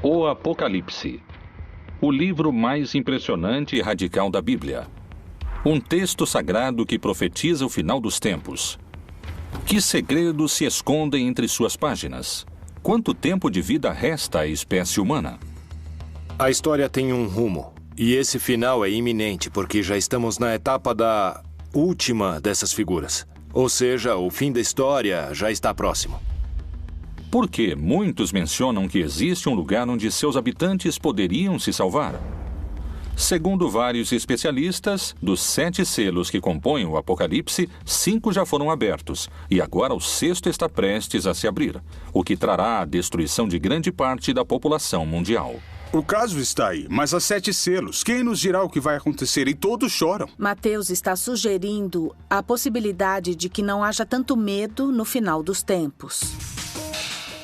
O Apocalipse, o livro mais impressionante e radical da Bíblia. Um texto sagrado que profetiza o final dos tempos. Que segredos se escondem entre suas páginas? Quanto tempo de vida resta à espécie humana? A história tem um rumo, e esse final é iminente, porque já estamos na etapa da última dessas figuras. Ou seja, o fim da história já está próximo. Por que muitos mencionam que existe um lugar onde seus habitantes poderiam se salvar? Segundo vários especialistas, dos 7 selos que compõem o Apocalipse, 5 já foram abertos, e agora o 6º está prestes a se abrir, o que trará a destruição de grande parte da população mundial. O caso está aí, mas há 7 selos. Quem nos dirá o que vai acontecer? E todos choram. Mateus está sugerindo a possibilidade de que não haja tanto medo no final dos tempos.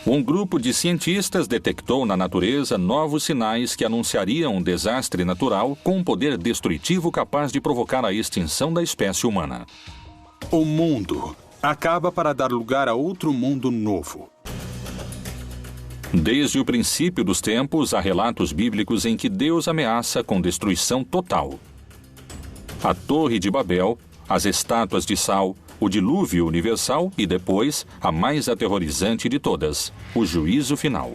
Um grupo de cientistas detectou na natureza novos sinais que anunciariam um desastre natural com um poder destrutivo capaz de provocar a extinção da espécie humana. O mundo acaba para dar lugar a outro mundo novo. Desde o princípio dos tempos, há relatos bíblicos em que Deus ameaça com destruição total. A Torre de Babel, as estátuas de sal, o dilúvio universal e depois, a mais aterrorizante de todas, o juízo final.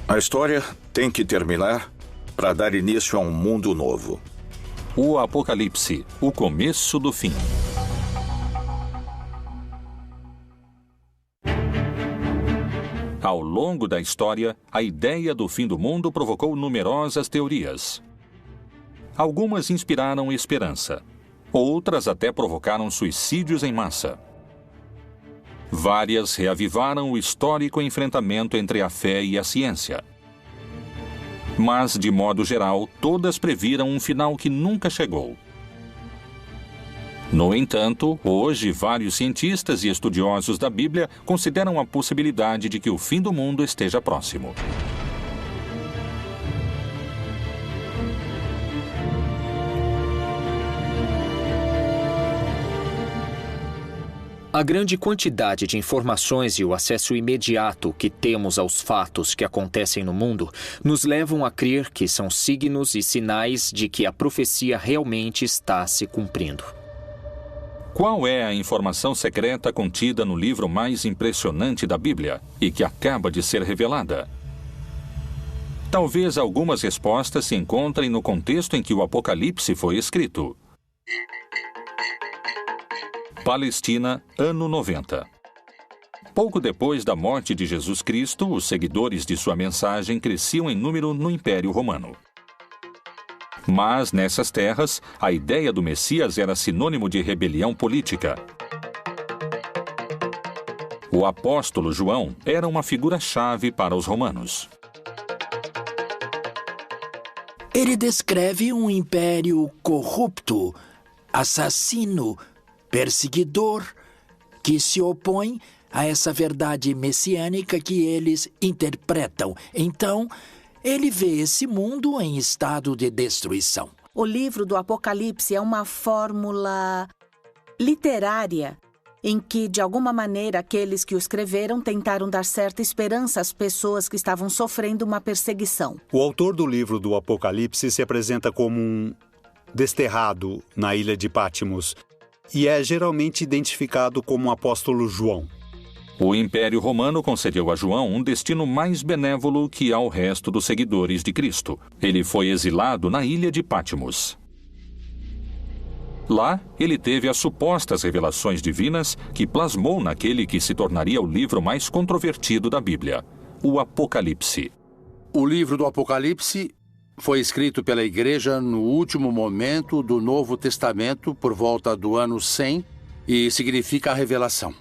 A história tem que terminar para dar início a um mundo novo. O Apocalipse, o começo do fim. Ao longo da história, a ideia do fim do mundo provocou numerosas teorias. Algumas inspiraram esperança. Outras até provocaram suicídios em massa. Várias reavivaram o histórico enfrentamento entre a fé e a ciência. Mas, de modo geral, todas previram um final que nunca chegou. No entanto, hoje, vários cientistas e estudiosos da Bíblia consideram a possibilidade de que o fim do mundo esteja próximo. A grande quantidade de informações e o acesso imediato que temos aos fatos que acontecem no mundo nos levam a crer que são signos e sinais de que a profecia realmente está se cumprindo. Qual é a informação secreta contida no livro mais impressionante da Bíblia e que acaba de ser revelada? Talvez algumas respostas se encontrem no contexto em que o Apocalipse foi escrito. Palestina, ano 90. Pouco depois da morte de Jesus Cristo, os seguidores de sua mensagem cresciam em número no Império Romano. Mas, nessas terras, a ideia do Messias era sinônimo de rebelião política. O apóstolo João era uma figura-chave para os romanos. Ele descreve um império corrupto, assassino, perseguidor, que se opõe a essa verdade messiânica que eles interpretam. Então, ele vê esse mundo em estado de destruição. O livro do Apocalipse é uma fórmula literária em que, de alguma maneira, aqueles que o escreveram tentaram dar certa esperança às pessoas que estavam sofrendo uma perseguição. O autor do livro do Apocalipse se apresenta como um desterrado na ilha de Patmos e é geralmente identificado como o apóstolo João. O Império Romano concedeu a João um destino mais benévolo que ao resto dos seguidores de Cristo. Ele foi exilado na ilha de Patmos. Lá, ele teve as supostas revelações divinas que plasmou naquele que se tornaria o livro mais controvertido da Bíblia, o Apocalipse. O livro do Apocalipse foi escrito pela Igreja no último momento do Novo Testamento, por volta do ano 100, e significa a revelação.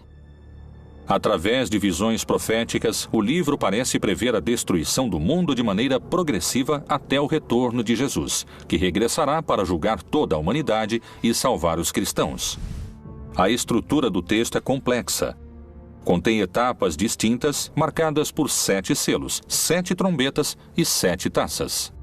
Através de visões proféticas, o livro parece prever a destruição do mundo de maneira progressiva até o retorno de Jesus, que regressará para julgar toda a humanidade e salvar os cristãos. A estrutura do texto é complexa. Contém etapas distintas, marcadas por 7 selos, 7 trombetas e 7 taças.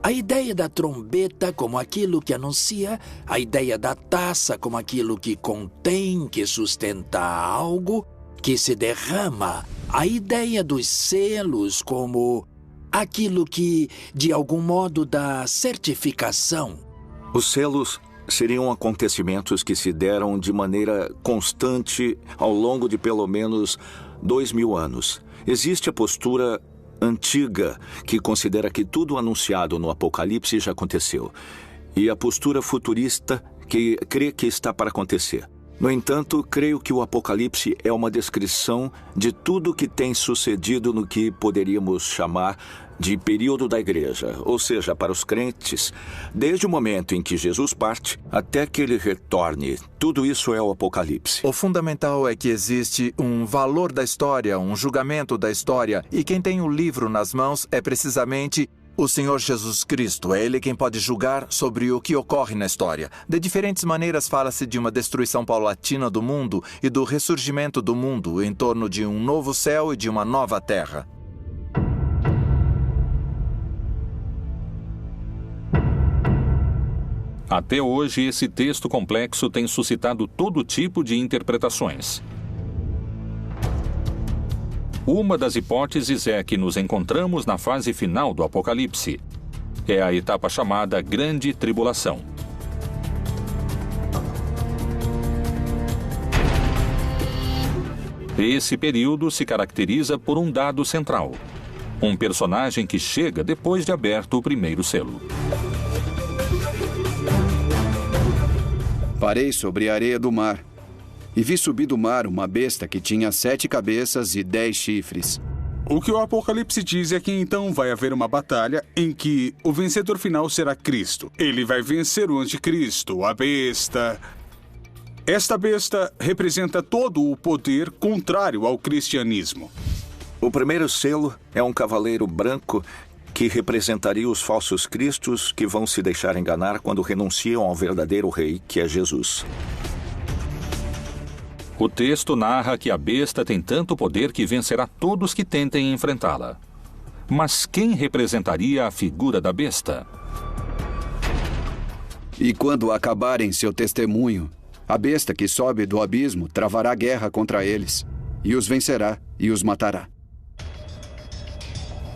A ideia da trombeta como aquilo que anuncia, a ideia da taça como aquilo que contém, que sustenta algo, que se derrama, a ideia dos selos como aquilo que, de algum modo, dá certificação. Os selos seriam acontecimentos que se deram de maneira constante ao longo de pelo menos 2000 anos. Existe a postura antiga, que considera que tudo anunciado no Apocalipse já aconteceu, e a postura futurista, que crê que está para acontecer. No entanto, creio que o Apocalipse é uma descrição de tudo que tem sucedido no que poderíamos chamar de período da igreja, ou seja, para os crentes, desde o momento em que Jesus parte até que ele retorne. Tudo isso é o Apocalipse. O fundamental é que existe um valor da história, um julgamento da história, e quem tem o livro nas mãos é precisamente o Senhor Jesus Cristo. É Ele quem pode julgar sobre o que ocorre na história. De diferentes maneiras fala-se de uma destruição paulatina do mundo e do ressurgimento do mundo em torno de um novo céu e de uma nova terra. Até hoje, esse texto complexo tem suscitado todo tipo de interpretações. Uma das hipóteses é que nos encontramos na fase final do Apocalipse. É a etapa chamada Grande Tribulação. Esse período se caracteriza por um dado central: um personagem que chega depois de aberto o primeiro selo. Parei sobre a areia do mar, e vi subir do mar uma besta que tinha 7 cabeças e 10 chifres. O que o Apocalipse diz é que então vai haver uma batalha em que o vencedor final será Cristo. Ele vai vencer o anticristo, a besta. Esta besta representa todo o poder contrário ao cristianismo. O primeiro selo é um cavaleiro branco que representaria os falsos cristos que vão se deixar enganar quando renunciam ao verdadeiro rei, que é Jesus. O texto narra que a besta tem tanto poder que vencerá todos que tentem enfrentá-la. Mas quem representaria a figura da besta? E quando acabarem seu testemunho, a besta que sobe do abismo travará guerra contra eles, e os vencerá e os matará.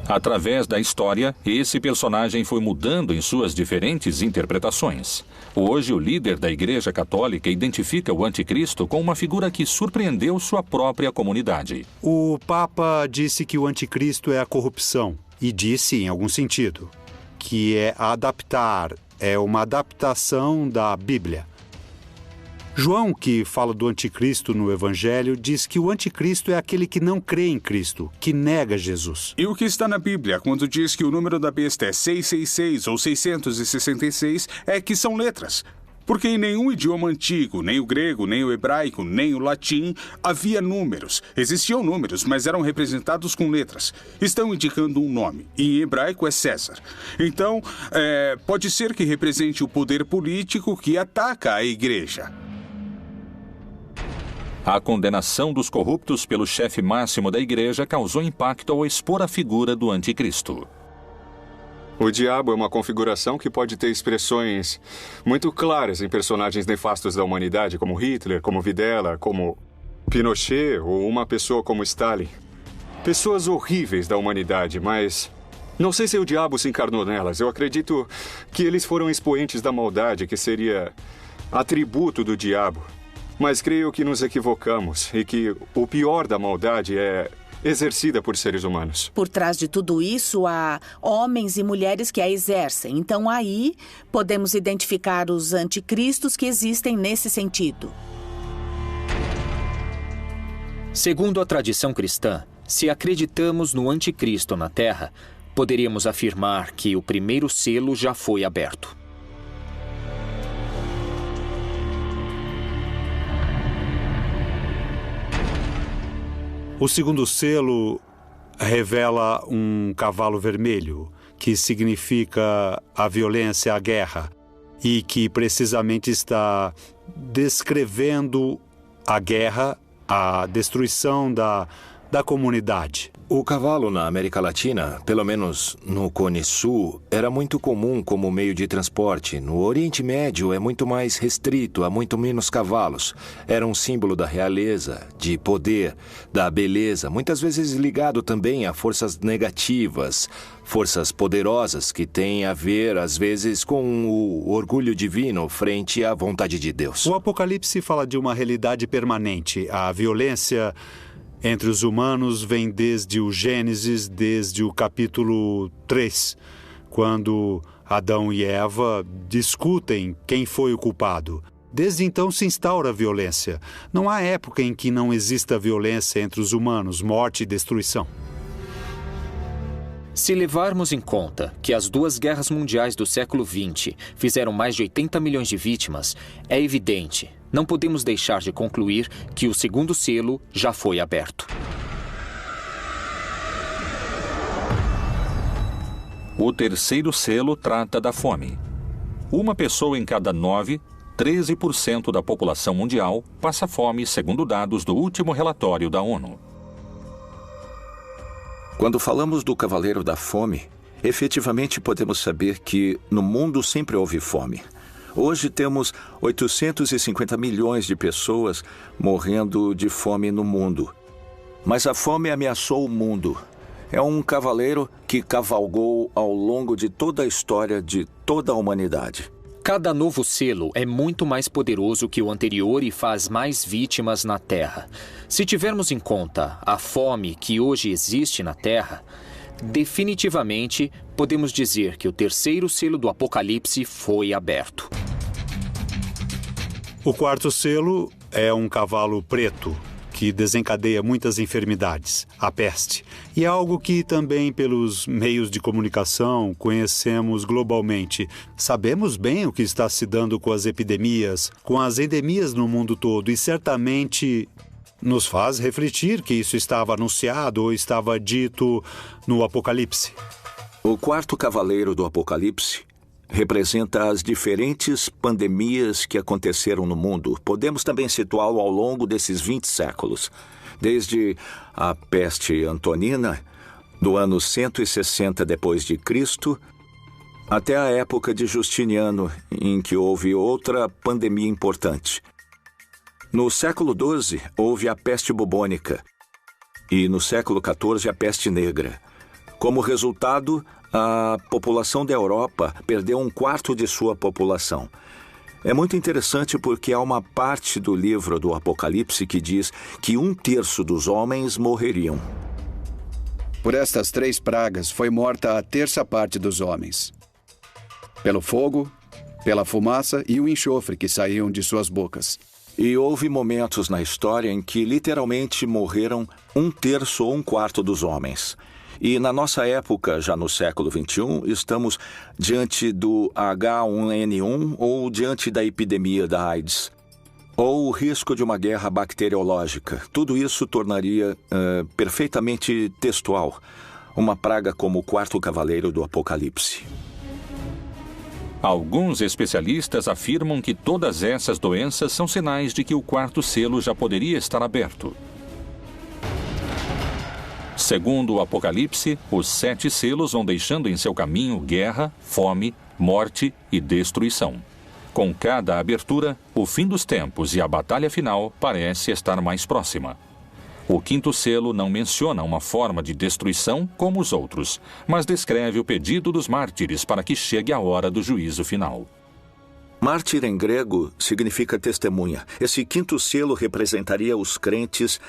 Através da história, esse personagem foi mudando em suas diferentes interpretações. Hoje, o líder da Igreja Católica identifica o anticristo com uma figura que surpreendeu sua própria comunidade. O Papa disse que o anticristo é a corrupção, e disse, em algum sentido, que é adaptar, é uma adaptação da Bíblia. João, que fala do anticristo no Evangelho, diz que o anticristo é aquele que não crê em Cristo, que nega Jesus. E o que está na Bíblia, quando diz que o número da besta é 666 ou 666, é que são letras. Porque em nenhum idioma antigo, nem o grego, nem o hebraico, nem o latim, havia números. Existiam números, mas eram representados com letras. Estão indicando um nome. E em hebraico é César. Então, pode ser que represente o poder político que ataca a igreja. A condenação dos corruptos pelo chefe máximo da igreja causou impacto ao expor a figura do anticristo. O diabo é uma configuração que pode ter expressões muito claras em personagens nefastos da humanidade, como Hitler, como Videla, como Pinochet ou uma pessoa como Stalin. Pessoas horríveis da humanidade, mas não sei se o diabo se encarnou nelas. Eu acredito que eles foram expoentes da maldade, que seria atributo do diabo. Mas creio que nos equivocamos e que o pior da maldade é exercida por seres humanos. Por trás de tudo isso, há homens e mulheres que a exercem. Então, aí, podemos identificar os anticristos que existem nesse sentido. Segundo a tradição cristã, se acreditamos no anticristo na Terra, poderíamos afirmar que o primeiro selo já foi aberto. O segundo selo revela um cavalo vermelho, que significa a violência, a guerra, e que precisamente está descrevendo a guerra, a destruição da da comunidade. O cavalo na América Latina, pelo menos no Cone Sul, era muito comum como meio de transporte. No Oriente Médio é muito mais restrito, há muito menos cavalos. Era um símbolo da realeza, de poder, da beleza, muitas vezes ligado também a forças negativas, forças poderosas que têm a ver, às vezes, com o orgulho divino frente à vontade de Deus. O Apocalipse fala de uma realidade permanente. A violência entre os humanos vem desde o Gênesis, desde o capítulo 3, quando Adão e Eva discutem quem foi o culpado. Desde então se instaura a violência. Não há época em que não exista violência entre os humanos, morte e destruição. Se levarmos em conta que as 2 guerras mundiais do século XX fizeram mais de 80 milhões de vítimas, é evidente, não podemos deixar de concluir que o segundo selo já foi aberto. O terceiro selo trata da fome. Uma pessoa em cada 9, 13% da população mundial, passa fome, segundo dados do último relatório da ONU. Quando falamos do Cavaleiro da Fome, efetivamente podemos saber que no mundo sempre houve fome. Hoje temos 850 milhões de pessoas morrendo de fome no mundo. Mas a fome ameaçou o mundo. É um cavaleiro que cavalgou ao longo de toda a história de toda a humanidade. Cada novo selo é muito mais poderoso que o anterior e faz mais vítimas na Terra. Se tivermos em conta a fome que hoje existe na Terra, definitivamente podemos dizer que o terceiro selo do Apocalipse foi aberto. O quarto selo é um cavalo preto, que desencadeia muitas enfermidades, a peste. E é algo que também pelos meios de comunicação conhecemos globalmente. Sabemos bem o que está se dando com as epidemias, com as endemias no mundo todo, e certamente nos faz refletir que isso estava anunciado ou estava dito no Apocalipse. O quarto cavaleiro do Apocalipse representa as diferentes pandemias que aconteceram no mundo. Podemos também situá-lo ao longo desses 20 séculos. Desde a peste antonina, do ano 160 depois de Cristo, até a época de Justiniano, em que houve outra pandemia importante. No século XII, houve a peste bubônica e no século XIV, a peste negra. Como resultado, a população da Europa perdeu 1/4 de sua população. É muito interessante porque há uma parte do livro do Apocalipse que diz que 1/3 dos homens morreriam. Por estas 3 pragas foi morta a 1/3 parte dos homens. Pelo fogo, pela fumaça e o enxofre que saíam de suas bocas. E houve momentos na história em que literalmente morreram 1/3 ou 1/4 dos homens. E na nossa época, já no século XXI, estamos diante do H1N1 ou diante da epidemia da AIDS, ou o risco de uma guerra bacteriológica. Tudo isso tornaria perfeitamente textual uma praga como o quarto cavaleiro do Apocalipse. Alguns especialistas afirmam que todas essas doenças são sinais de que o quarto selo já poderia estar aberto. Segundo o Apocalipse, os 7 selos vão deixando em seu caminho guerra, fome, morte e destruição. Com cada abertura, o fim dos tempos e a batalha final parece estar mais próxima. O quinto selo não menciona uma forma de destruição como os outros, mas descreve o pedido dos mártires para que chegue a hora do juízo final. Mártir em grego significa testemunha. Esse quinto selo representaria os crentes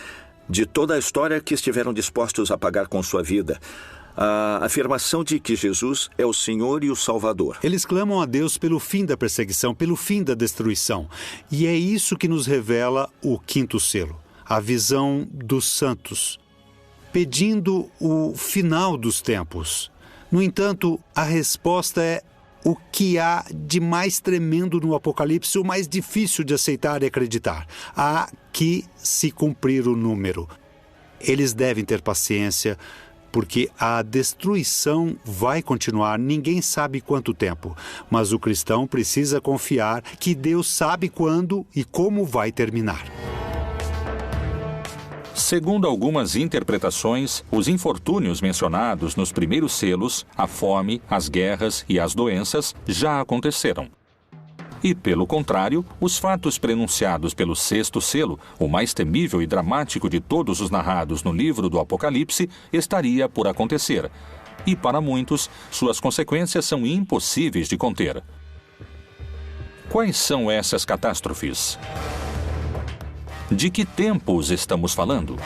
de toda a história que estiveram dispostos a pagar com sua vida. A afirmação de que Jesus é o Senhor e o Salvador. Eles clamam a Deus pelo fim da perseguição, pelo fim da destruição. E é isso que nos revela o quinto selo, a visão dos santos, pedindo o final dos tempos. No entanto, a resposta é o que há de mais tremendo no Apocalipse, o mais difícil de aceitar e acreditar. Há que se cumprir o número. Eles devem ter paciência, porque a destruição vai continuar, ninguém sabe quanto tempo. Mas o cristão precisa confiar que Deus sabe quando e como vai terminar. Segundo algumas interpretações, os infortúnios mencionados nos primeiros selos, a fome, as guerras e as doenças, já aconteceram. E, pelo contrário, os fatos prenunciados pelo sexto selo, o mais temível e dramático de todos os narrados no livro do Apocalipse, estaria por acontecer. E, para muitos, suas consequências são impossíveis de conter. Quais são essas catástrofes? De que tempos estamos falando?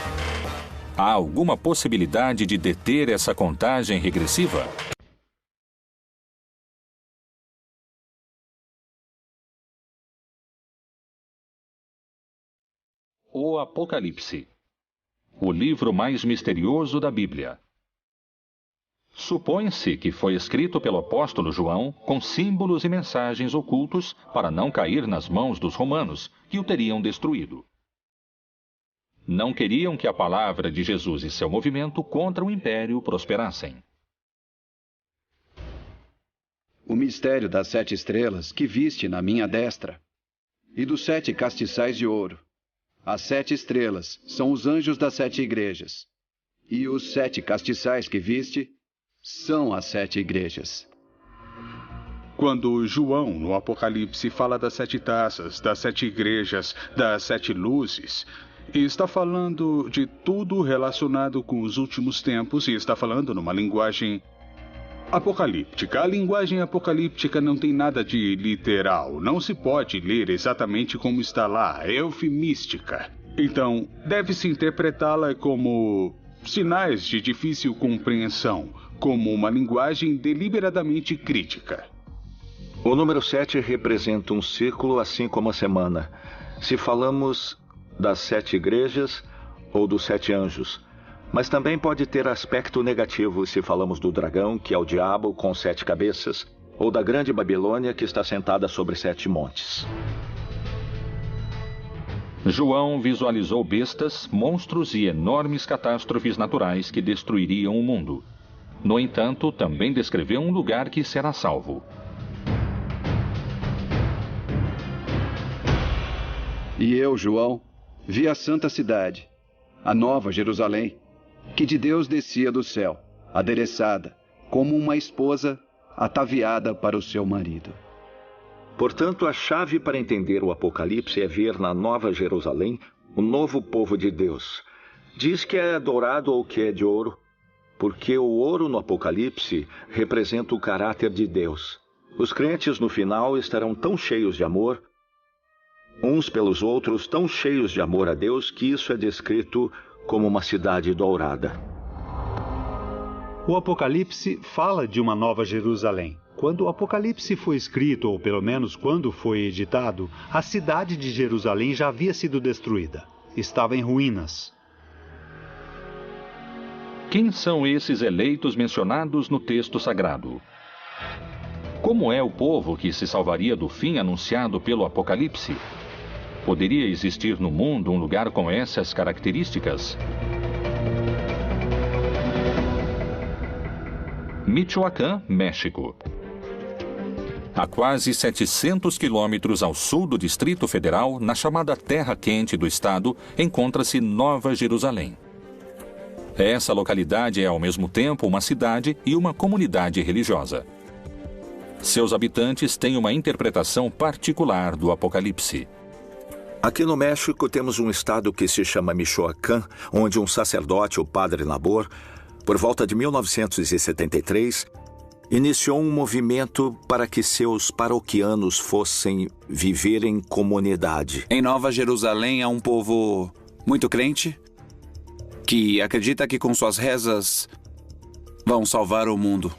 Há alguma possibilidade de deter essa contagem regressiva? O Apocalipse, o livro mais misterioso da Bíblia. Supõe-se que foi escrito pelo apóstolo João com símbolos e mensagens ocultos para não cair nas mãos dos romanos, que o teriam destruído. Não queriam que a palavra de Jesus e seu movimento contra o império prosperassem. O mistério das 7 estrelas que viste na minha destra e dos 7 castiçais de ouro. As 7 estrelas são os anjos das 7 igrejas, e os 7 castiçais que viste são as 7 igrejas. Quando João, no Apocalipse, fala das 7 taças, das 7 igrejas, das 7 luzes, está falando de tudo relacionado com os últimos tempos e está falando numa linguagem apocalíptica. A linguagem apocalíptica não tem nada de literal. Não se pode ler exatamente como está lá. É eufemística. Então, deve-se interpretá-la como sinais de difícil compreensão, como uma linguagem deliberadamente crítica. O número 7 representa um círculo, assim como a semana. Se falamos das 7 igrejas ou dos 7 anjos, mas também pode ter aspecto negativo se falamos do dragão, que é o diabo com 7 cabeças, ou da grande Babilônia, que está sentada sobre 7 montes. João visualizou bestas, monstros e enormes catástrofes naturais que destruiriam o mundo. No entanto, também descreveu um lugar que será salvo. E eu, João, vi a santa cidade, a nova Jerusalém, que de Deus descia do céu, adereçada, como uma esposa ataviada para o seu marido. Portanto, a chave para entender o Apocalipse é ver na Nova Jerusalém o novo povo de Deus. Diz que é dourado ou que é de ouro, porque o ouro no Apocalipse representa o caráter de Deus. Os crentes no final estarão tão cheios de amor, uns pelos outros, tão cheios de amor a Deus, que isso é descrito como uma cidade dourada. O Apocalipse fala de uma nova Jerusalém. Quando o Apocalipse foi escrito, ou pelo menos quando foi editado, a cidade de Jerusalém já havia sido destruída. Estava em ruínas. Quem são esses eleitos mencionados no texto sagrado? Como é o povo que se salvaria do fim anunciado pelo Apocalipse? Poderia existir no mundo um lugar com essas características? Michoacán, México. A quase 700 quilômetros ao sul do Distrito Federal, na chamada Terra Quente do estado, encontra-se Nova Jerusalém. Essa localidade é ao mesmo tempo uma cidade e uma comunidade religiosa. Seus habitantes têm uma interpretação particular do Apocalipse. Aqui no México temos um estado que se chama Michoacán, onde um sacerdote, o Padre Nabor, por volta de 1973, iniciou um movimento para que seus paroquianos fossem viver em comunidade. Em Nova Jerusalém há um povo muito crente que acredita que com suas rezas vão salvar o mundo.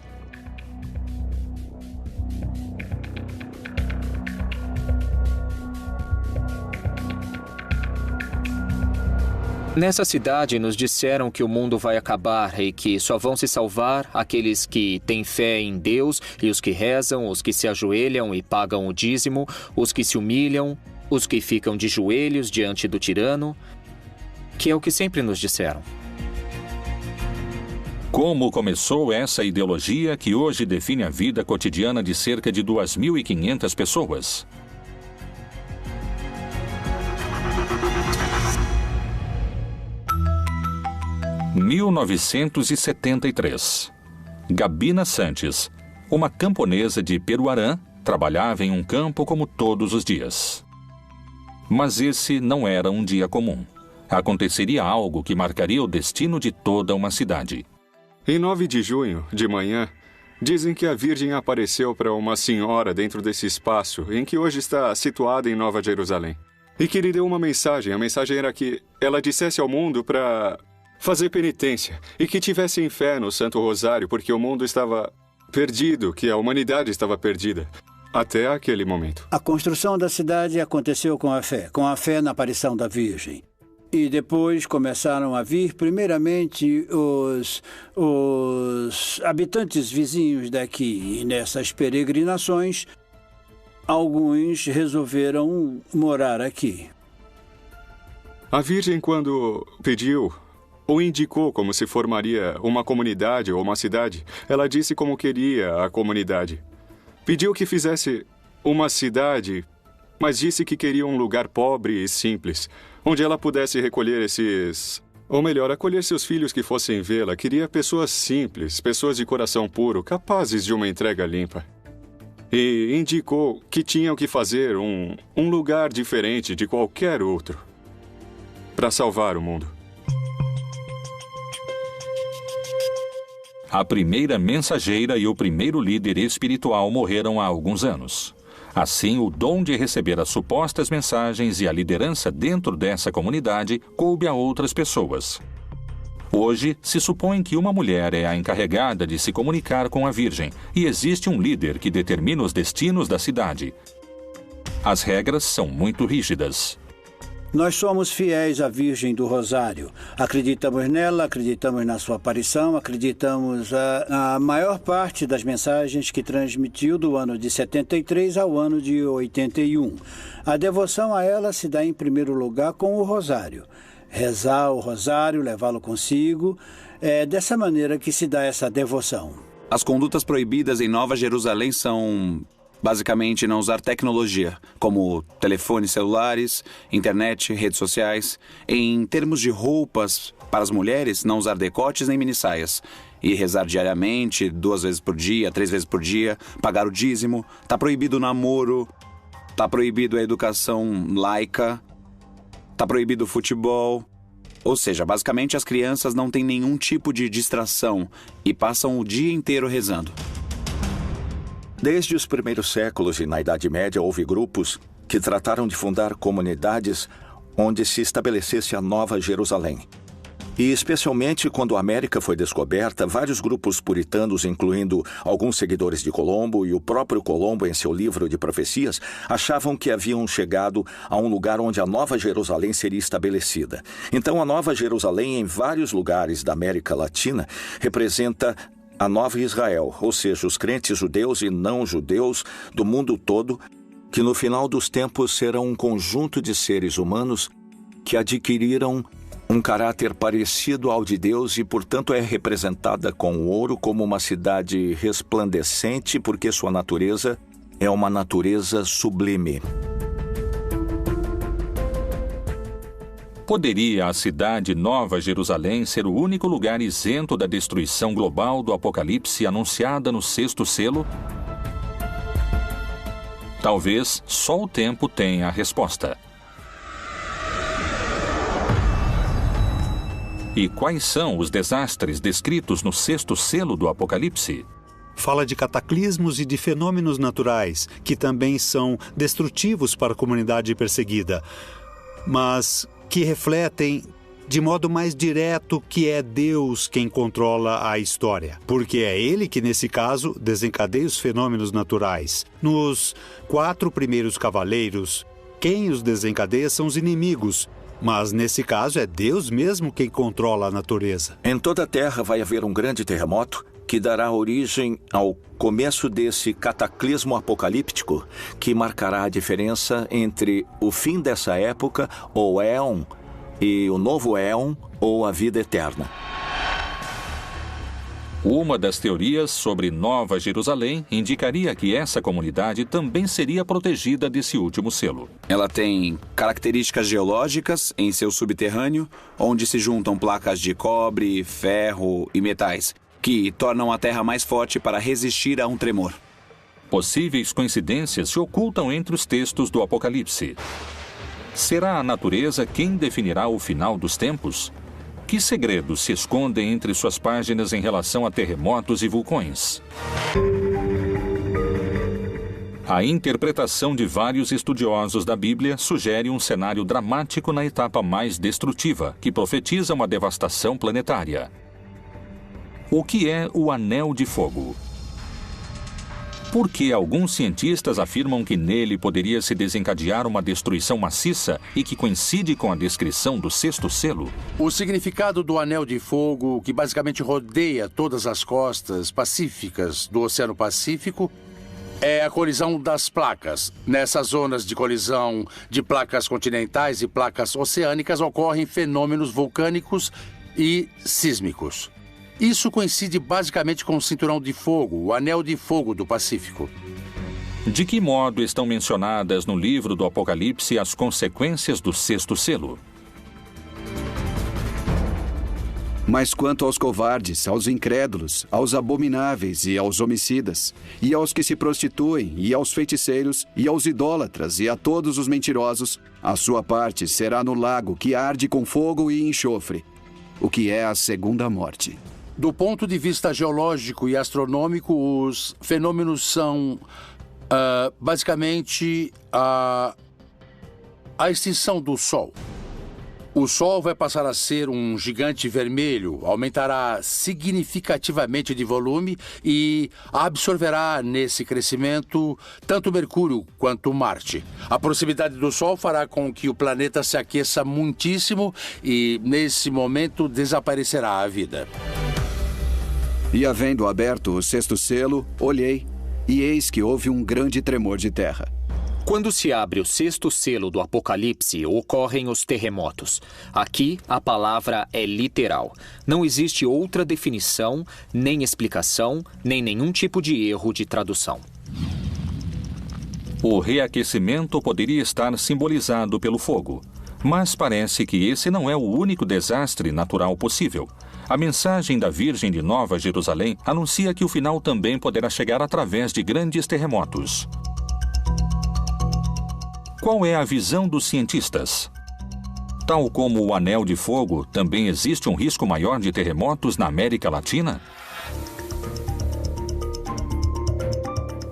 Nessa cidade nos disseram que o mundo vai acabar e que só vão se salvar aqueles que têm fé em Deus e os que rezam, os que se ajoelham e pagam o dízimo, os que se humilham, os que ficam de joelhos diante do tirano, que é o que sempre nos disseram. Como começou essa ideologia que hoje define a vida cotidiana de cerca de 2.500 pessoas? 1973. Gabina Santos, uma camponesa de Peruarã, trabalhava em um campo como todos os dias. Mas esse não era um dia comum. Aconteceria algo que marcaria o destino de toda uma cidade. Em 9 de junho, de manhã, dizem que a Virgem apareceu para uma senhora dentro desse espaço em que hoje está situada em Nova Jerusalém. E que lhe deu uma mensagem. A mensagem era que ela dissesse ao mundo para fazer penitência e que tivessem fé no Santo Rosário, porque o mundo estava perdido, que a humanidade estava perdida. Até aquele momento. A construção da cidade aconteceu com a fé na aparição da Virgem. E depois começaram a vir, primeiramente, os habitantes vizinhos daqui. E nessas peregrinações, alguns resolveram morar aqui. A Virgem, quando pediu ou indicou como se formaria uma comunidade ou uma cidade, ela disse como queria a comunidade. Pediu que fizesse uma cidade, mas disse que queria um lugar pobre e simples, onde ela pudesse recolher acolher seus filhos que fossem vê-la. Queria pessoas simples, pessoas de coração puro, capazes de uma entrega limpa. E indicou que tinham que fazer um lugar diferente de qualquer outro para salvar o mundo. A primeira mensageira e o primeiro líder espiritual morreram há alguns anos. Assim, o dom de receber as supostas mensagens e a liderança dentro dessa comunidade coube a outras pessoas. Hoje, se supõe que uma mulher é a encarregada de se comunicar com a Virgem e existe um líder que determina os destinos da cidade. As regras são muito rígidas. Nós somos fiéis à Virgem do Rosário. Acreditamos nela, acreditamos na sua aparição, acreditamos na maior parte das mensagens que transmitiu do ano de 73 ao ano de 81. A devoção a ela se dá em primeiro lugar com o Rosário. Rezar o Rosário, levá-lo consigo, é dessa maneira que se dá essa devoção. As condutas proibidas em Nova Jerusalém são... basicamente, não usar tecnologia, como telefones celulares, internet, redes sociais. Em termos de roupas, para as mulheres, não usar decotes nem minissaias. E rezar diariamente, 2 vezes por dia, 3 vezes por dia, pagar o dízimo. Está proibido o namoro, está proibido a educação laica, está proibido o futebol. Ou seja, basicamente, as crianças não têm nenhum tipo de distração e passam o dia inteiro rezando. Desde os primeiros séculos e na Idade Média houve grupos que trataram de fundar comunidades onde se estabelecesse a Nova Jerusalém. E especialmente quando a América foi descoberta, vários grupos puritanos, incluindo alguns seguidores de Colombo e o próprio Colombo em seu livro de profecias, achavam que haviam chegado a um lugar onde a Nova Jerusalém seria estabelecida. Então a Nova Jerusalém em vários lugares da América Latina representa a Nova Israel, ou seja, os crentes judeus e não judeus do mundo todo, que no final dos tempos serão um conjunto de seres humanos que adquiriram um caráter parecido ao de Deus e, portanto, é representada com o ouro como uma cidade resplandecente, porque sua natureza é uma natureza sublime. Poderia a cidade Nova Jerusalém ser o único lugar isento da destruição global do Apocalipse anunciada no 6º selo? Talvez só o tempo tenha a resposta. E quais são os desastres descritos no 6º selo do Apocalipse? Fala de cataclismos e de fenômenos naturais, que também são destrutivos para a comunidade perseguida, mas que refletem de modo mais direto que é Deus quem controla a história. Porque é Ele que, nesse caso, desencadeia os fenômenos naturais. Nos 4 primeiros cavaleiros, quem os desencadeia são os inimigos. Mas, nesse caso, é Deus mesmo quem controla a natureza. Em toda a Terra vai haver um grande terremoto que dará origem ao começo desse cataclismo apocalíptico que marcará a diferença entre o fim dessa época, ou éon, e o novo éon, ou a vida eterna. Uma das teorias sobre Nova Jerusalém indicaria que essa comunidade também seria protegida desse último selo. Ela tem características geológicas em seu subterrâneo, onde se juntam placas de cobre, ferro e metais, que tornam a terra mais forte para resistir a um tremor. Possíveis coincidências se ocultam entre os textos do Apocalipse. Será a natureza quem definirá o final dos tempos? Que segredos se escondem entre suas páginas em relação a terremotos e vulcões? A interpretação de vários estudiosos da Bíblia sugere um cenário dramático na etapa mais destrutiva, que profetiza uma devastação planetária. O que é o Anel de Fogo? Por que alguns cientistas afirmam que nele poderia se desencadear uma destruição maciça e que coincide com a descrição do sexto selo? O significado do Anel de Fogo, que basicamente rodeia todas as costas pacíficas do Oceano Pacífico, é a colisão das placas. Nessas zonas de colisão de placas continentais e placas oceânicas ocorrem fenômenos vulcânicos e sísmicos. Isso coincide basicamente com o Cinturão de Fogo, o Anel de Fogo do Pacífico. De que modo estão mencionadas no livro do Apocalipse as consequências do sexto selo? Mas quanto aos covardes, aos incrédulos, aos abomináveis e aos homicidas, e aos que se prostituem, e aos feiticeiros, e aos idólatras, e a todos os mentirosos, a sua parte será no lago que arde com fogo e enxofre, o que é a segunda morte. Do ponto de vista geológico e astronômico, os fenômenos são basicamente a extinção do Sol. O Sol vai passar a ser um gigante vermelho, aumentará significativamente de volume e absorverá nesse crescimento tanto Mercúrio quanto Marte. A proximidade do Sol fará com que o planeta se aqueça muitíssimo e, nesse momento, desaparecerá a vida. E havendo aberto o sexto selo, olhei, e eis que houve um grande tremor de terra. Quando se abre o sexto selo do Apocalipse, ocorrem os terremotos. Aqui, a palavra é literal. Não existe outra definição, nem explicação, nem nenhum tipo de erro de tradução. O reaquecimento poderia estar simbolizado pelo fogo, mas parece que esse não é o único desastre natural possível. A mensagem da Virgem de Nova Jerusalém anuncia que o final também poderá chegar através de grandes terremotos. Qual é a visão dos cientistas? Tal como o Anel de Fogo, também existe um risco maior de terremotos na América Latina?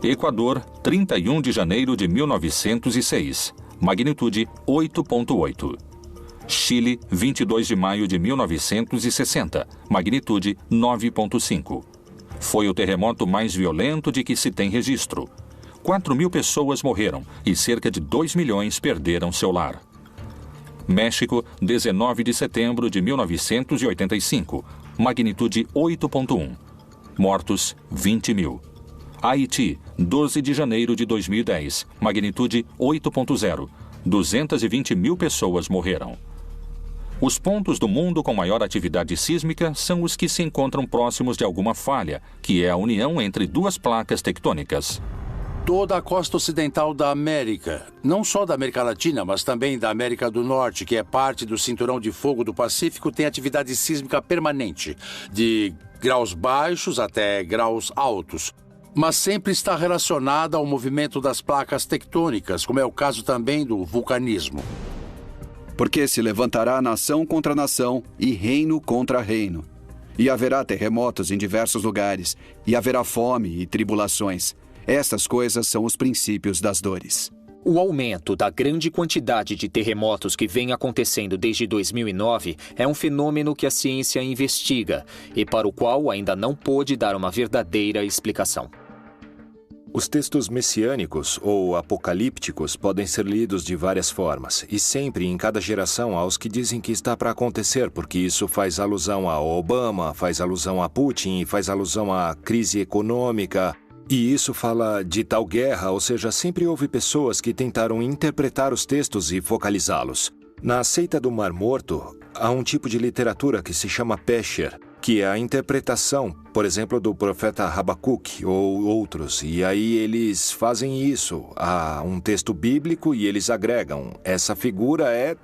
Equador, 31 de janeiro de 1906, magnitude 8.8. Chile, 22 de maio de 1960, magnitude 9.5. Foi o terremoto mais violento de que se tem registro. 4.000 pessoas morreram e cerca de 2 milhões perderam seu lar. México, 19 de setembro de 1985, magnitude 8.1. Mortos, 20.000. Haiti, 12 de janeiro de 2010, magnitude 8.0. 220.000 pessoas morreram. Os pontos do mundo com maior atividade sísmica são os que se encontram próximos de alguma falha, que é a união entre duas placas tectônicas. Toda a costa ocidental da América, não só da América Latina, mas também da América do Norte, que é parte do Cinturão de Fogo do Pacífico, tem atividade sísmica permanente, de graus baixos até graus altos, mas sempre está relacionada ao movimento das placas tectônicas, como é o caso também do vulcanismo. Porque se levantará nação contra nação e reino contra reino. E haverá terremotos em diversos lugares, e haverá fome e tribulações. Estas coisas são os princípios das dores. O aumento da grande quantidade de terremotos que vem acontecendo desde 2009 é um fenômeno que a ciência investiga e para o qual ainda não pôde dar uma verdadeira explicação. Os textos messiânicos ou apocalípticos podem ser lidos de várias formas, e sempre em cada geração há os que dizem que está para acontecer, porque isso faz alusão a Obama, faz alusão a Putin, faz alusão à crise econômica, e isso fala de tal guerra, ou seja, sempre houve pessoas que tentaram interpretar os textos e focalizá-los. Na seita do Mar Morto, há um tipo de literatura que se chama Pesher, que é a interpretação, por exemplo, do profeta Habacuque ou outros. E aí eles fazem isso, há um texto bíblico e eles agregam. Essa figura é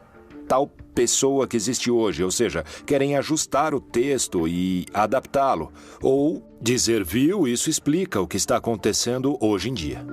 tal pessoa que existe hoje, ou seja, querem ajustar o texto e adaptá-lo. Ou dizer, viu, isso explica o que está acontecendo hoje em dia.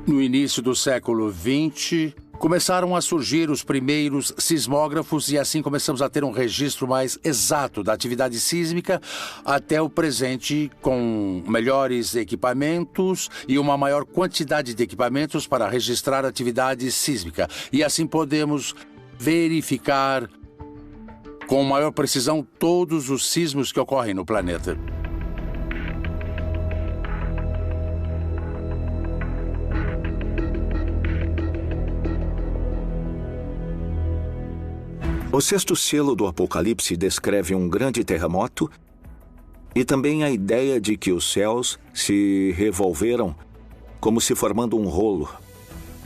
No início do século XX, começaram a surgir os primeiros sismógrafos e assim começamos a ter um registro mais exato da atividade sísmica até o presente, com melhores equipamentos e uma maior quantidade de equipamentos para registrar a atividade sísmica. E assim podemos verificar com maior precisão todos os sismos que ocorrem no planeta. O sexto selo do Apocalipse descreve um grande terremoto e também a ideia de que os céus se revolveram como se formando um rolo.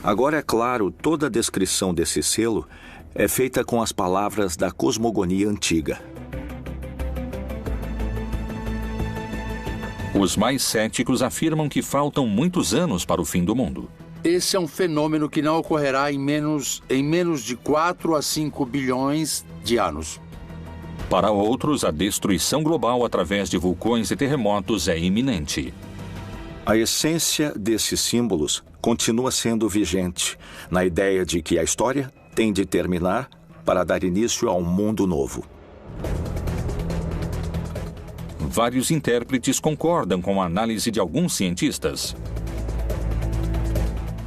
Agora, é claro, toda a descrição desse selo é feita com as palavras da cosmogonia antiga. Os mais céticos afirmam que faltam muitos anos para o fim do mundo. Esse é um fenômeno que não ocorrerá em menos de 4 a 5 bilhões de anos. Para outros, a destruição global através de vulcões e terremotos é iminente. A essência desses símbolos continua sendo vigente, na ideia de que a história tem de terminar para dar início a um mundo novo. Vários intérpretes concordam com a análise de alguns cientistas.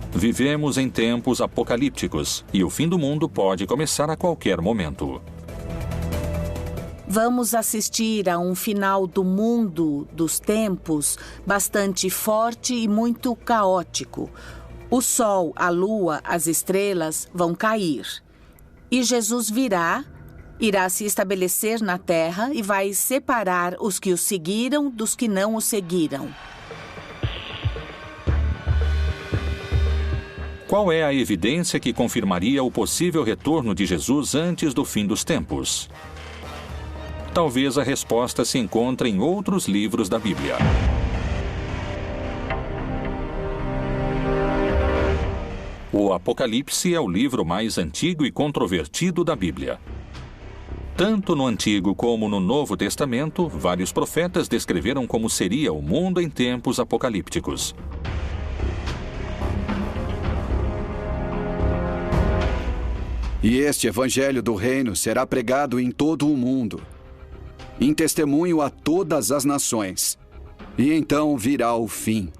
Vivemos em tempos apocalípticos e o fim do mundo pode começar a qualquer momento. Vamos assistir a um final do mundo dos tempos bastante forte e muito caótico. O sol, a lua, as estrelas vão cair. E Jesus irá se estabelecer na terra e vai separar os que o seguiram dos que não o seguiram. Qual é a evidência que confirmaria o possível retorno de Jesus antes do fim dos tempos? Talvez a resposta se encontre em outros livros da Bíblia. O Apocalipse é o livro mais antigo e controvertido da Bíblia. Tanto no Antigo como no Novo Testamento, vários profetas descreveram como seria o mundo em tempos apocalípticos. E este evangelho do reino será pregado em todo o mundo, em testemunho a todas as nações. E então virá o fim.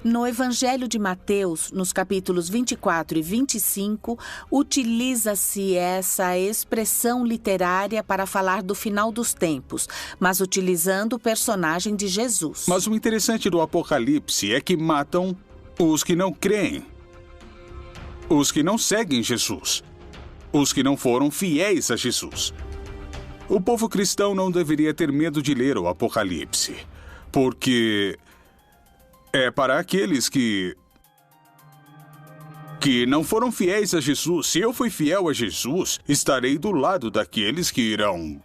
No Evangelho de Mateus, nos capítulos 24 e 25, utiliza-se essa expressão literária para falar do final dos tempos, mas utilizando o personagem de Jesus. Mas o interessante do Apocalipse é que matam os que não creem, os que não seguem Jesus, os que não foram fiéis a Jesus. O povo cristão não deveria ter medo de ler o Apocalipse, porque é para aqueles que não foram fiéis a Jesus. Se eu fui fiel a Jesus, estarei do lado daqueles que irão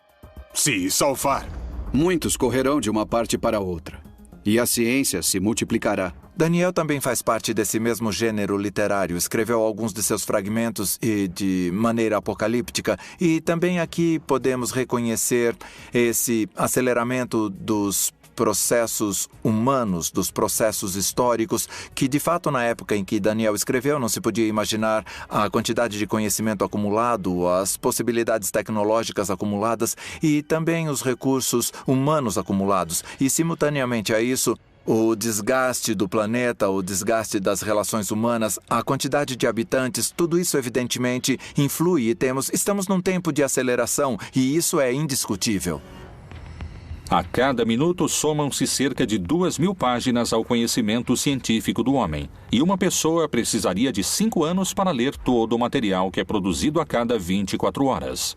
se salvar. Muitos correrão de uma parte para outra, e a ciência se multiplicará. Daniel também faz parte desse mesmo gênero literário. Escreveu alguns de seus fragmentos e de maneira apocalíptica. E também aqui podemos reconhecer esse aceleramento dos processos humanos, dos processos históricos, que de fato na época em que Daniel escreveu não se podia imaginar a quantidade de conhecimento acumulado, as possibilidades tecnológicas acumuladas e também os recursos humanos acumulados. E simultaneamente a isso, o desgaste do planeta, o desgaste das relações humanas, a quantidade de habitantes, tudo isso evidentemente influi e estamos num tempo de aceleração e isso é indiscutível. A cada minuto somam-se cerca de 2.000 páginas ao conhecimento científico do homem, e uma pessoa precisaria de 5 anos para ler todo o material que é produzido a cada 24 horas.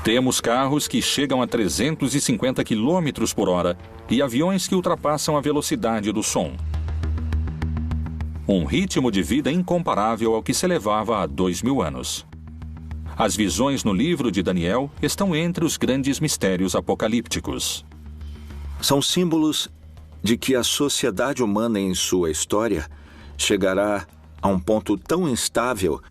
Temos carros que chegam a 350 km por hora e aviões que ultrapassam a velocidade do som. Um ritmo de vida incomparável ao que se levava há 2.000 anos. As visões no livro de Daniel estão entre os grandes mistérios apocalípticos. São símbolos de que a sociedade humana em sua história chegará a um ponto tão instável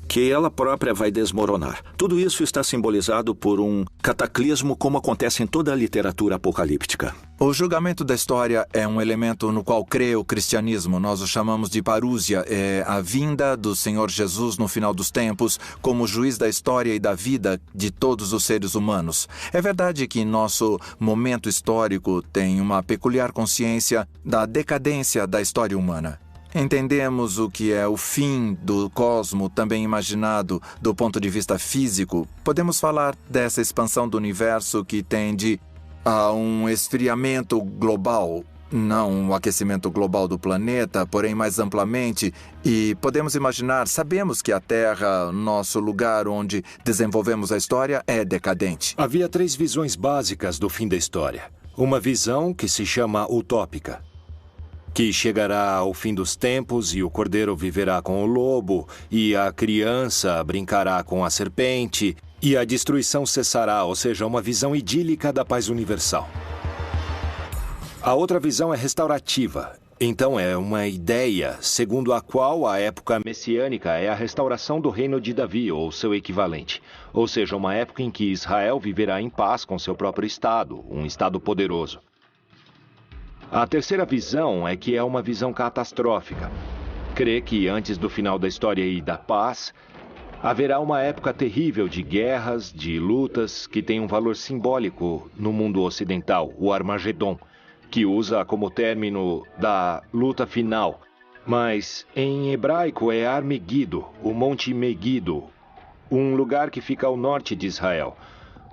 que ela própria vai desmoronar. Tudo isso está simbolizado por um cataclismo, como acontece em toda a literatura apocalíptica. O julgamento da história é um elemento no qual crê o cristianismo. Nós o chamamos de parúsia. É a vinda do Senhor Jesus no final dos tempos como juiz da história e da vida de todos os seres humanos. É verdade que nosso momento histórico tem uma peculiar consciência da decadência da história humana. Entendemos o que é o fim do cosmo, também imaginado do ponto de vista físico. Podemos falar dessa expansão do universo que tende a um esfriamento global, não um aquecimento global do planeta, porém mais amplamente. E podemos imaginar, sabemos que a Terra, nosso lugar onde desenvolvemos a história, é decadente. Havia 3 visões básicas do fim da história. Uma visão que se chama utópica, que chegará ao fim dos tempos e o cordeiro viverá com o lobo, e a criança brincará com a serpente, e a destruição cessará, ou seja, uma visão idílica da paz universal. A outra visão é restaurativa. Então é uma ideia segundo a qual a época messiânica é a restauração do reino de Davi, ou seu equivalente. Ou seja, uma época em que Israel viverá em paz com seu próprio estado, um estado poderoso. A terceira visão é que é uma visão catastrófica. Crê que antes do final da história e da paz, haverá uma época terrível de guerras, de lutas, que tem um valor simbólico no mundo ocidental, o Armagedon, que usa como término da luta final. Mas em hebraico é Ar-Megido, o Monte Megido, um lugar que fica ao norte de Israel.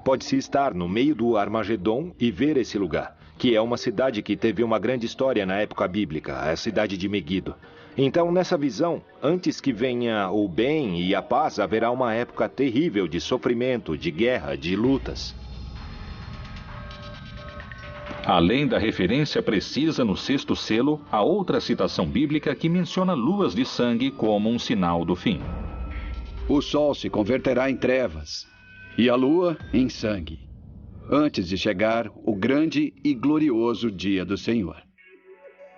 Pode-se estar no meio do Armagedon e ver esse lugar, que é uma cidade que teve uma grande história na época bíblica, a cidade de Megido. Então, nessa visão, antes que venha o bem e a paz, haverá uma época terrível de sofrimento, de guerra, de lutas. Além da referência precisa no 6º selo, há outra citação bíblica que menciona luas de sangue como um sinal do fim. O sol se converterá em trevas e a lua em sangue, antes de chegar o grande e glorioso dia do Senhor.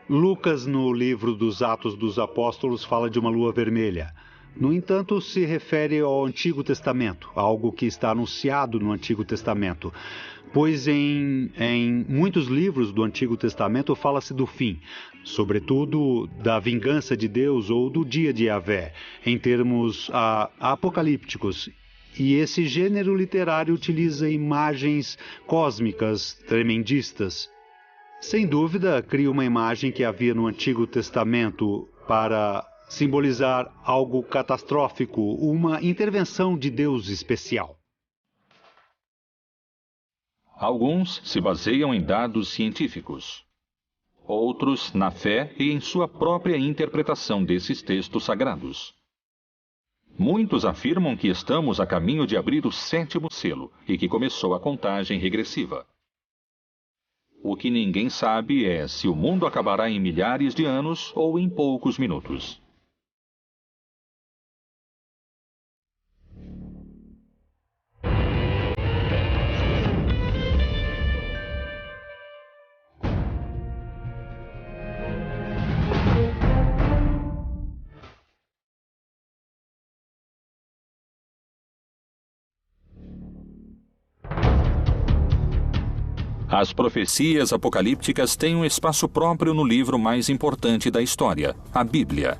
Lucas, no livro dos Atos dos Apóstolos, fala de uma lua vermelha. No entanto, se refere ao Antigo Testamento, algo que está anunciado no Antigo Testamento. Pois em muitos livros do Antigo Testamento fala-se do fim, sobretudo da vingança de Deus ou do dia de Yahvé, em termos apocalípticos. E esse gênero literário utiliza imagens cósmicas tremendistas. Sem dúvida, cria uma imagem que havia no Antigo Testamento para simbolizar algo catastrófico, uma intervenção de Deus especial. Alguns se baseiam em dados científicos. Outros na fé e em sua própria interpretação desses textos sagrados. Muitos afirmam que estamos a caminho de abrir o 7º selo e que começou a contagem regressiva. O que ninguém sabe é se o mundo acabará em milhares de anos ou em poucos minutos. As profecias apocalípticas têm um espaço próprio no livro mais importante da história, a Bíblia.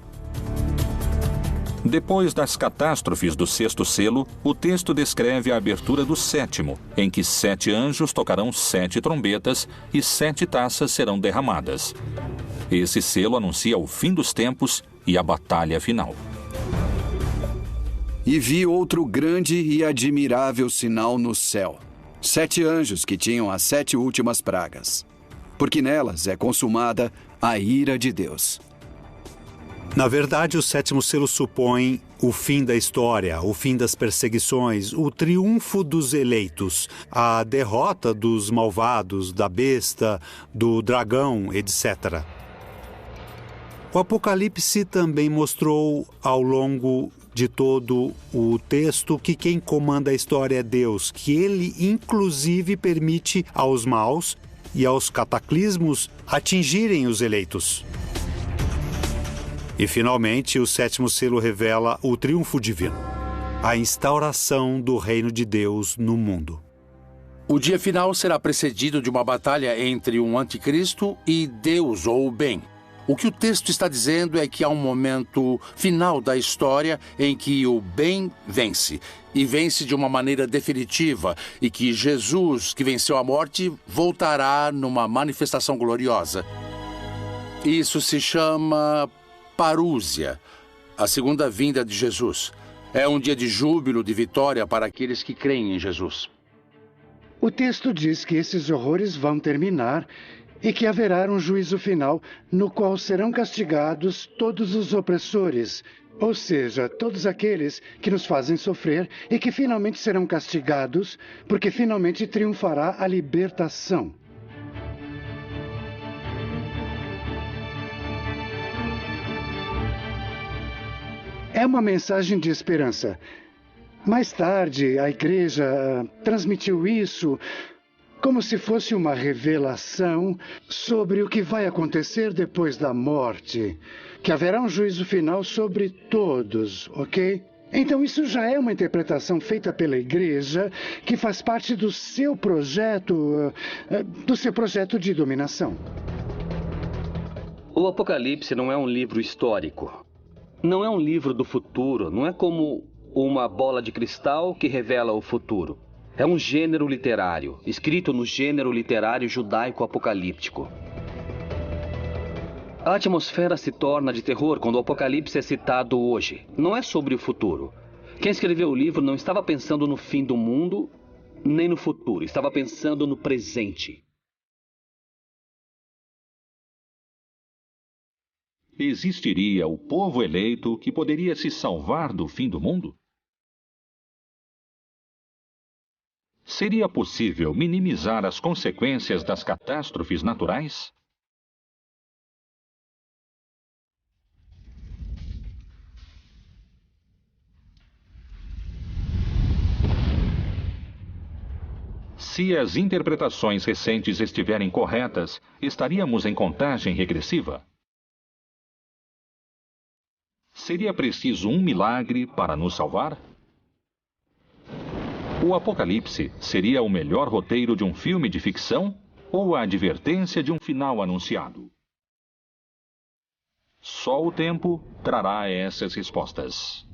Depois das catástrofes do 6º selo, o texto descreve a abertura do 7º, em que 7 anjos tocarão 7 trombetas e 7 taças serão derramadas. Esse selo anuncia o fim dos tempos e a batalha final. E vi outro grande e admirável sinal no céu. 7 anjos que tinham as 7 últimas pragas, porque nelas é consumada a ira de Deus. Na verdade, o 7º selo supõe o fim da história, o fim das perseguições, o triunfo dos eleitos, a derrota dos malvados, da besta, do dragão, etc. O Apocalipse também mostrou ao longo de todo o texto que quem comanda a história é Deus, que ele inclusive permite aos maus e aos cataclismos atingirem os eleitos. E finalmente o sétimo selo revela o triunfo divino, a instauração do reino de Deus no mundo. O dia final será precedido de uma batalha entre um anticristo e Deus ou o bem. O que o texto está dizendo é que há um momento final da história em que o bem vence, e vence de uma maneira definitiva, e que Jesus, que venceu a morte, voltará numa manifestação gloriosa. Isso se chama parúzia, a segunda vinda de Jesus. É um dia de júbilo, de vitória para aqueles que creem em Jesus. O texto diz que esses horrores vão terminar e que haverá um juízo final no qual serão castigados todos os opressores, ou seja, todos aqueles que nos fazem sofrer e que finalmente serão castigados porque finalmente triunfará a libertação. É uma mensagem de esperança. Mais tarde, a igreja transmitiu isso como se fosse uma revelação sobre o que vai acontecer depois da morte, que haverá um juízo final sobre todos, ok? Então isso já é uma interpretação feita pela igreja que faz parte do seu projeto de dominação. O Apocalipse não é um livro histórico. Não é um livro do futuro, não é como uma bola de cristal que revela o futuro. É um gênero literário, escrito no gênero literário judaico-apocalíptico. A atmosfera se torna de terror quando o Apocalipse é citado hoje. Não é sobre o futuro. Quem escreveu o livro não estava pensando no fim do mundo, nem no futuro. Estava pensando no presente. Existiria o povo eleito que poderia se salvar do fim do mundo? Seria possível minimizar as consequências das catástrofes naturais? Se as interpretações recentes estiverem corretas, estaríamos em contagem regressiva? Seria preciso um milagre para nos salvar? O Apocalipse seria o melhor roteiro de um filme de ficção ou a advertência de um final anunciado? Só o tempo trará essas respostas.